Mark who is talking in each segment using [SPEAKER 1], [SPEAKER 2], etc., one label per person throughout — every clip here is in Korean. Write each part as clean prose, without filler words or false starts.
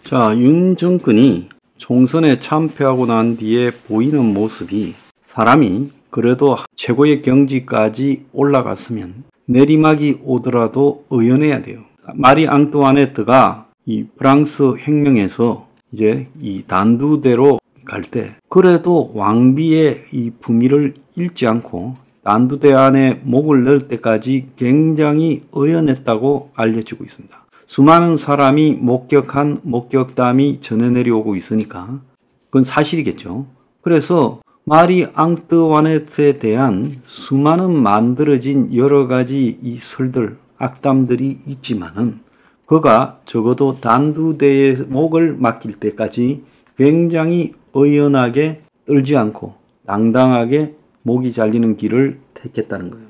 [SPEAKER 1] 자, 윤 정권이 총선에 참패하고 난 뒤에 보이는 모습이 사람이 그래도 최고의 경지까지 올라갔으면 내리막이 오더라도 의연해야 돼요. 마리 앙뚜아네트가 이 프랑스 혁명에서 이제 이 단두대로 갈 때 그래도 왕비의 이 품위를 잃지 않고 단두대 안에 목을 넣을 때까지 굉장히 의연했다고 알려지고 있습니다. 수많은 사람이 목격한 목격담이 전해 내려오고 있으니까 그건 사실이겠죠. 그래서 마리 앙뚜아네트에 대한 수많은 만들어진 여러 가지 이 설들, 악담들이 있지만은 그가 적어도 단두대의 목을 맡길 때까지 굉장히 의연하게 떨지 않고 당당하게 목이 잘리는 길을 택했다는 거예요.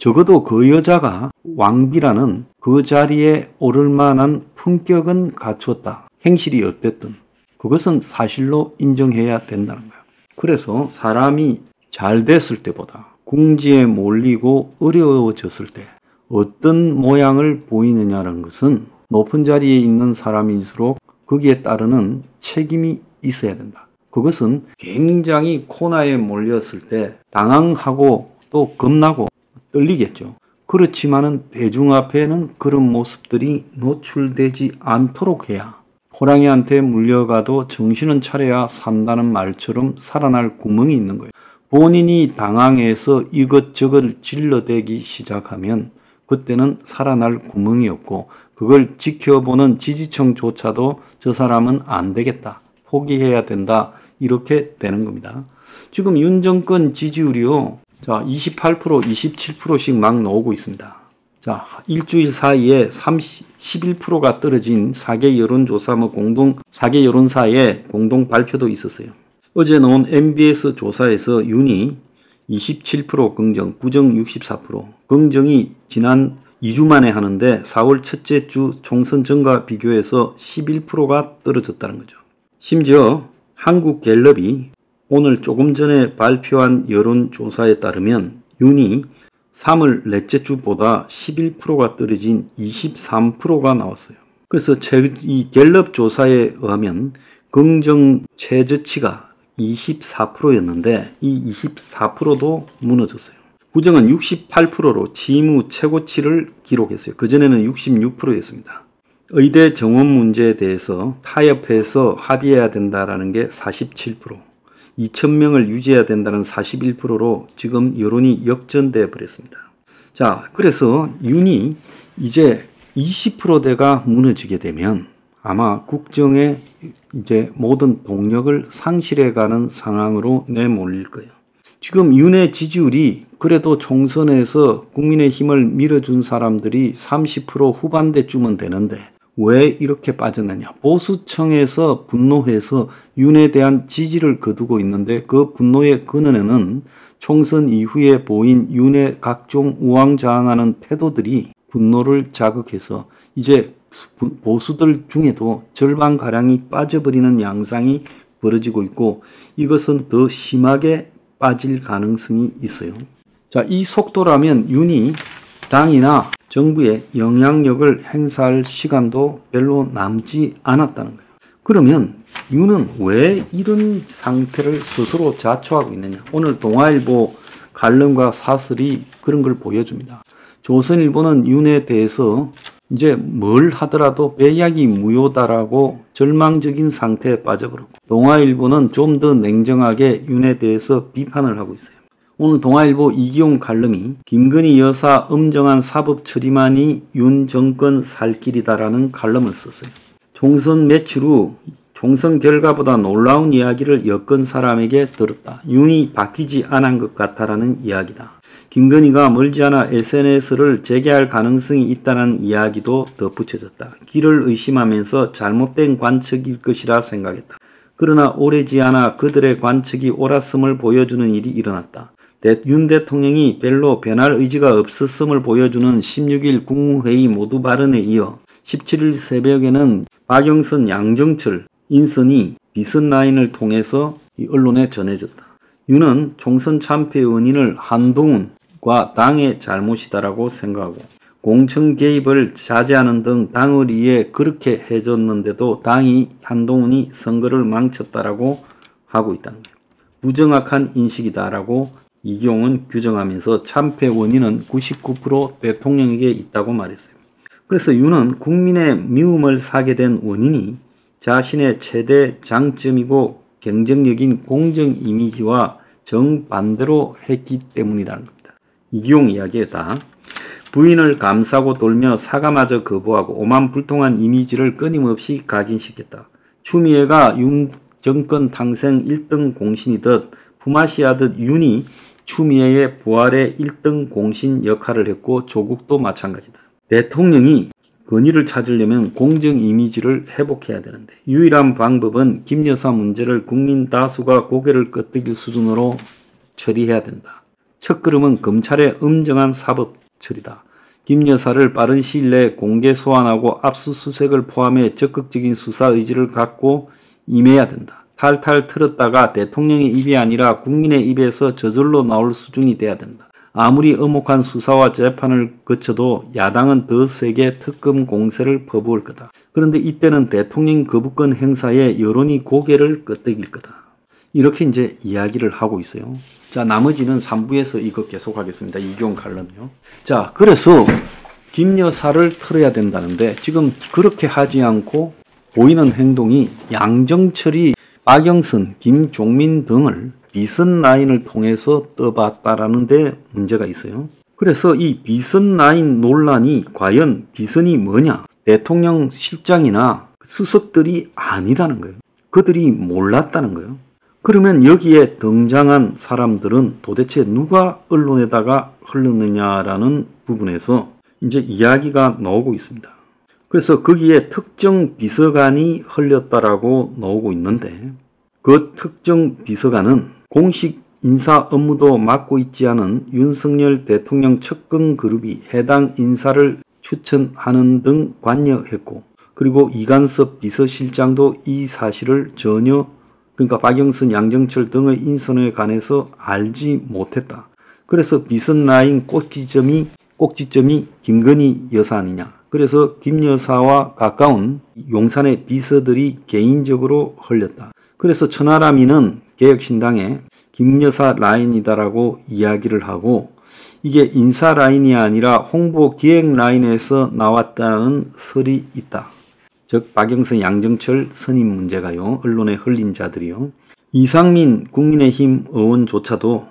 [SPEAKER 1] 적어도 그 여자가 왕비라는 그 자리에 오를 만한 품격은 갖추었다. 행실이 어땠든 그것은 사실로 인정해야 된다는 거예요. 그래서 사람이 잘 됐을 때보다 궁지에 몰리고 어려워졌을 때 어떤 모양을 보이느냐는 것은 높은 자리에 있는 사람일수록 거기에 따르는 책임이 있어야 된다. 그것은 굉장히 코너에 몰렸을 때 당황하고 또 겁나고 떨리겠죠. 그렇지만은 대중 앞에는 그런 모습들이 노출되지 않도록 해야 호랑이한테 물려가도 정신은 차려야 산다는 말처럼 살아날 구멍이 있는 거예요. 본인이 당황해서 이것저것 질러대기 시작하면 그때는 살아날 구멍이 없고 그걸 지켜보는 지지층조차도 저 사람은 안 되겠다. 포기해야 된다. 이렇게 되는 겁니다. 지금 윤 정권 지지율이요. 자, 28%, 27%씩 막 나오고 있습니다. 자, 일주일 사이에 11%가 떨어진 4개 여론조사 사개 여론사의 공동 발표도 있었어요. 어제 나온 MBS 조사에서 윤이 27% 긍정, 부정 64%, 긍정이 지난 2주 만에 하는데 4월 첫째 주 총선 전과 비교해서 11%가 떨어졌다는 거죠. 심지어 한국갤럽이 오늘 조금 전에 발표한 여론조사에 따르면 윤이 3월 넷째 주보다 11%가 떨어진 23%가 나왔어요. 그래서 이 갤럽 조사에 의하면 긍정 최저치가 24%였는데 이 24%도 무너졌어요. 부정은 68%로 취임 최고치를 기록했어요. 그전에는 66%였습니다. 의대 정원 문제에 대해서 타협해서 합의해야 된다는 게 47%, 2,000명을 유지해야 된다는 41%로 지금 여론이 역전돼 버렸습니다. 자, 그래서 윤이 이제 20%대가 무너지게 되면 아마 국정의 이제 모든 동력을 상실해가는 상황으로 내몰릴 거예요. 지금 윤의 지지율이 그래도 총선에서 국민의힘을 밀어준 사람들이 30% 후반대쯤은 되는데 왜 이렇게 빠졌느냐. 보수층에서 분노해서 윤에 대한 지지를 거두고 있는데 그 분노의 근원에는 총선 이후에 보인 윤의 각종 우왕좌왕하는 태도들이 분노를 자극해서 이제 보수들 중에도 절반가량이 빠져버리는 양상이 벌어지고 있고 이것은 더 심하게 빠질 가능성이 있어요. 자, 이 속도라면 윤이 당이나 정부의 영향력을 행사할 시간도 별로 남지 않았다는 거예요. 그러면 윤은 왜 이런 상태를 스스로 자초하고 있느냐. 오늘 동아일보 칼럼과 사설이 그런 걸 보여줍니다. 조선일보는 윤에 대해서 이제 뭘 하더라도 배약이 무효다라고 절망적인 상태에 빠져버렸고 동아일보는 좀 더 냉정하게 윤에 대해서 비판을 하고 있어요. 오늘 동아일보 이기용 칼럼이 김건희 여사 엄정한 사법 처리만이 윤 정권 살 길이다라는 칼럼을 썼어요. 총선 매출 후 총선 결과보다 놀라운 이야기를 엮은 사람에게 들었다. 윤이 바뀌지 않은 것 같다라는 이야기다. 김건희가 멀지 않아 SNS를 재개할 가능성이 있다는 이야기도 덧붙여졌다. 길을 의심하면서 잘못된 관측일 것이라 생각했다. 그러나 오래지 않아 그들의 관측이 옳았음을 보여주는 일이 일어났다. 윤 대통령이 별로 변할 의지가 없었음을 보여주는 16일 국무회의 모두 발언에 이어 17일 새벽에는 박영선, 양정철, 인선이 비선 라인을 통해서 이 언론에 전해졌다. 윤은 총선 참패 원인을 한동훈과 당의 잘못이다라고 생각하고 공천 개입을 자제하는 등 당을 위해 그렇게 해줬는데도 당이 한동훈이 선거를 망쳤다라고 하고 있다는 거예요. 부정확한 인식이다라고 이기용은 규정하면서 참패 원인은 99% 대통령에게 있다고 말했어요. 그래서 윤은 국민의 미움을 사게 된 원인이 자신의 최대 장점이고 경쟁력인 공정 이미지와 정반대로 했기 때문이라는 겁니다. 이기용 이야기에다 부인을 감싸고 돌며 사과마저 거부하고 오만불통한 이미지를 끊임없이 각인시켰다. 추미애가 윤 정권 당생 1등 공신이듯 품앗이하듯 윤이 추미애의 부활의 1등 공신 역할을 했고 조국도 마찬가지다. 대통령이 권위를 찾으려면 공정 이미지를 회복해야 되는데 유일한 방법은 김 여사 문제를 국민 다수가 고개를 끄덕일 수준으로 처리해야 된다. 첫걸음은 검찰의 엄정한 사법 처리다. 김 여사를 빠른 시일 내에 공개 소환하고 압수수색을 포함해 적극적인 수사 의지를 갖고 임해야 된다. 탈탈 털었다가 대통령의 입이 아니라 국민의 입에서 저절로 나올 수준이 돼야 된다. 아무리 엄혹한 수사와 재판을 거쳐도 야당은 더 세게 특검 공세를 퍼부을 거다. 그런데 이때는 대통령 거부권 행사에 여론이 고개를 끄덕일 거다. 이렇게 이제 이야기를 하고 있어요. 자, 나머지는 3부에서 이거 계속하겠습니다. 이기용 칼럼요. 자, 그래서 김 여사를 털어야 된다는데 지금 그렇게 하지 않고 보이는 행동이 양정철이 박영선, 김종민 등을 비선 라인을 통해서 떠봤다라는 데 문제가 있어요. 그래서 이 비선 라인 논란이 과연 비선이 뭐냐? 대통령 실장이나 수석들이 아니다는 거예요. 그들이 몰랐다는 거예요. 그러면 여기에 등장한 사람들은 도대체 누가 언론에다가 흘렀느냐라는 부분에서 이제 이야기가 나오고 있습니다. 그래서 거기에 특정 비서관이 흘렸다라고 나오고 있는데 그 특정 비서관은 공식 인사 업무도 맡고 있지 않은 윤석열 대통령 측근 그룹이 해당 인사를 추천하는 등 관여했고 그리고 이간섭 비서실장도 이 사실을 전혀 그러니까 박영선, 양정철 등의 인선에 관해서 알지 못했다. 그래서 비선 라인 꼭지점이 김건희 여사 아니냐. 그래서 김 여사와 가까운 용산의 비서들이 개인적으로 흘렸다. 그래서 천하람이는 개혁신당에 김 여사 라인이다라고 이야기를 하고 이게 인사 라인이 아니라 홍보 기획 라인에서 나왔다는 설이 있다. 즉 박영선, 양정철 선임 문제가요. 언론에 흘린 자들이요. 이상민 국민의힘 의원조차도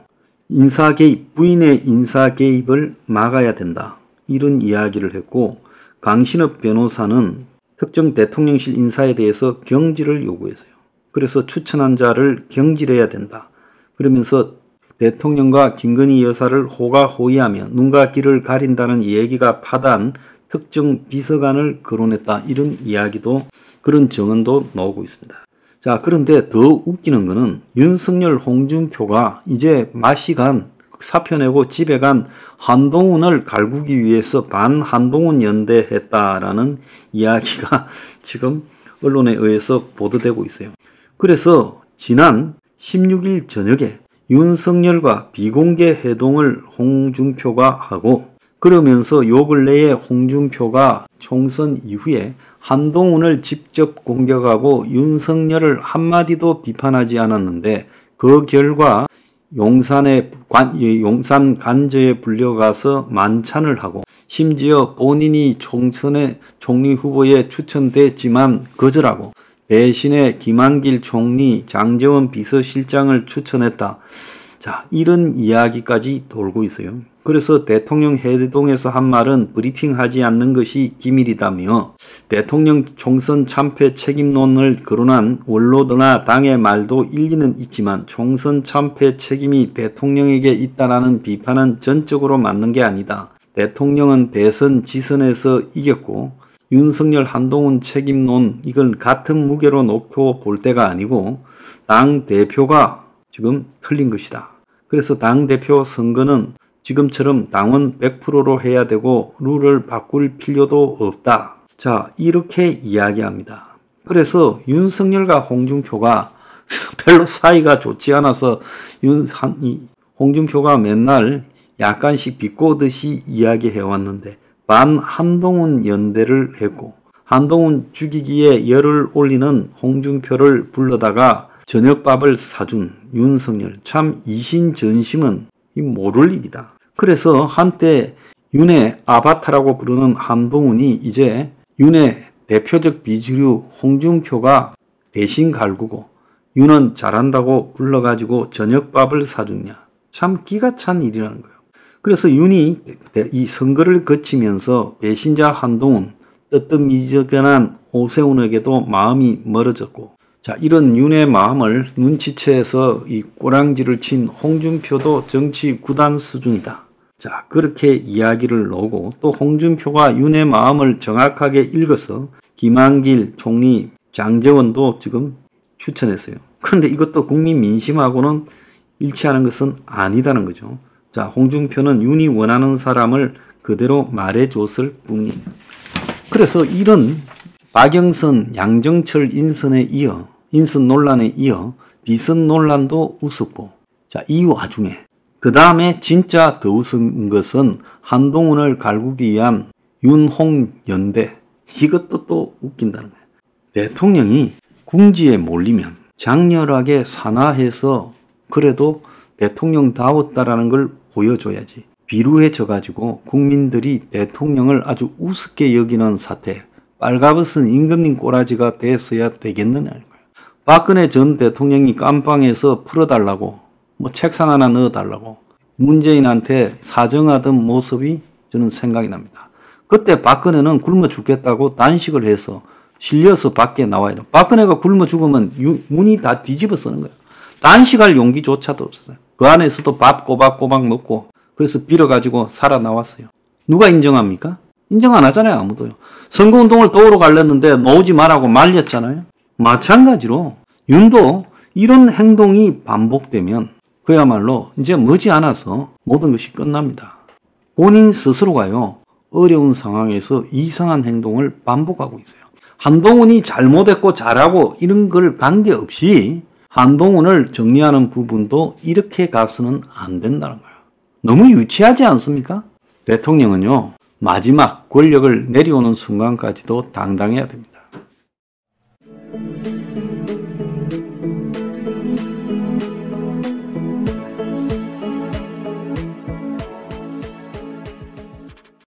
[SPEAKER 1] 인사 개입, 부인의 인사 개입을 막아야 된다. 이런 이야기를 했고 강신업 변호사는 특정 대통령실 인사에 대해서 경질을 요구했어요. 그래서 추천한 자를 경질해야 된다. 그러면서 대통령과 김건희 여사를 호가호위하며 눈과 귀를 가린다는 얘기가 파단 특정 비서관을 거론했다. 이런 이야기도 그런 정언도 나오고 있습니다. 자, 그런데 더 웃기는 거는 윤석열, 홍준표가 이제 마시간 사표 내고 집에 간 한동훈을 갈구기 위해서 반한동훈 연대했다라는 이야기가 지금 언론에 의해서 보도되고 있어요. 그래서 지난 16일 저녁에 윤석열과 비공개 회동을 홍준표가 하고 그러면서 요 근래에 홍준표가 총선 이후에 한동훈을 직접 공격하고 윤석열을 한마디도 비판하지 않았는데 그 결과 용산 간저에 불려가서 만찬을 하고 심지어 본인이 총선에 총리 후보에 추천됐지만 거절하고 대신에 김한길 총리, 장제원 비서실장을 추천했다. 자, 이런 이야기까지 돌고 있어요. 그래서 대통령 회동에서 한 말은 브리핑하지 않는 것이 기밀이다며 대통령 총선 참패 책임론을 거론한 원로드나 당의 말도 일리는 있지만 총선 참패 책임이 대통령에게 있다라는 비판은 전적으로 맞는 게 아니다. 대통령은 대선 지선에서 이겼고 윤석열, 한동훈 책임론 이걸 같은 무게로 놓고 볼 때가 아니고 당대표가 지금 틀린 것이다. 그래서 당대표 선거는 지금처럼 당원 100%로 해야 되고 룰을 바꿀 필요도 없다. 자, 이렇게 이야기합니다. 그래서 윤석열과 홍준표가 별로 사이가 좋지 않아서 홍준표가 맨날 약간씩 비꼬듯이 이야기해왔는데 반 한동훈 연대를 했고 한동훈 죽이기에 열을 올리는 홍준표를 불러다가 저녁밥을 사준 윤석열, 참 이신전심은 모를 일이다. 그래서 한때 윤의 아바타라고 부르는 한동훈이 이제 윤의 대표적 비주류 홍준표가 대신 갈구고 윤은 잘한다고 불러가지고 저녁밥을 사주냐. 참 기가 찬 일이라는 거예요. 그래서 윤이 이 선거를 거치면서 배신자 한동훈, 뜨뜻미지근한 오세훈에게도 마음이 멀어졌고, 자, 이런 윤의 마음을 눈치채서 이 꼬랑지를 친 홍준표도 정치 구단 수준이다. 자, 그렇게 이야기를 놓고 또 홍준표가 윤의 마음을 정확하게 읽어서 김한길 총리, 장제원도 지금 추천했어요. 그런데 이것도 국민 민심하고는 일치하는 것은 아니다는 거죠. 자, 홍준표는 윤이 원하는 사람을 그대로 말해줬을 뿐이에요. 그래서 이런 박영선, 양정철 인선 논란에 이어 비선 논란도 웃었고, 자, 이 와중에 그 다음에 진짜 더 웃은 것은 한동훈을 갈구기 위한 윤홍 연대. 이것도 또 웃긴다는 거예요. 대통령이 궁지에 몰리면 장렬하게 산화해서 그래도 대통령다웠다라는 걸 보여줘야지. 비루해져 가지고 국민들이 대통령을 아주 우습게 여기는 사태, 빨가벗은 임금님 꼬라지가 됐어야 되겠느냐는 거예요. 박근혜 전 대통령이 깜빵에서 풀어달라고 뭐 책상 하나 넣어달라고 문재인한테 사정하던 모습이 저는 생각이 납니다. 그때 박근혜는 굶어 죽겠다고 단식을 해서 실려서 밖에 나와야 돼요. 박근혜가 굶어 죽으면 문이 다 뒤집어 쓰는 거예요. 단식할 용기조차도 없었어요. 그 안에서도 밥 꼬박꼬박 먹고 그래서 빌어가지고 살아나왔어요. 누가 인정합니까? 인정 안 하잖아요. 아무도요. 선거운동을 도우러 가려는데 놓지 말라고 말렸잖아요. 마찬가지로 윤도 이런 행동이 반복되면 그야말로 이제 머지않아서 모든 것이 끝납니다. 본인 스스로가요. 어려운 상황에서 이상한 행동을 반복하고 있어요. 한동훈이 잘못했고 잘하고 이런 걸 관계없이 한동훈을 정리하는 부분도 이렇게 가서는 안 된다는 거예요. 너무 유치하지 않습니까? 대통령은요. 마지막 권력을 내려오는 순간까지도 당당해야 됩니다.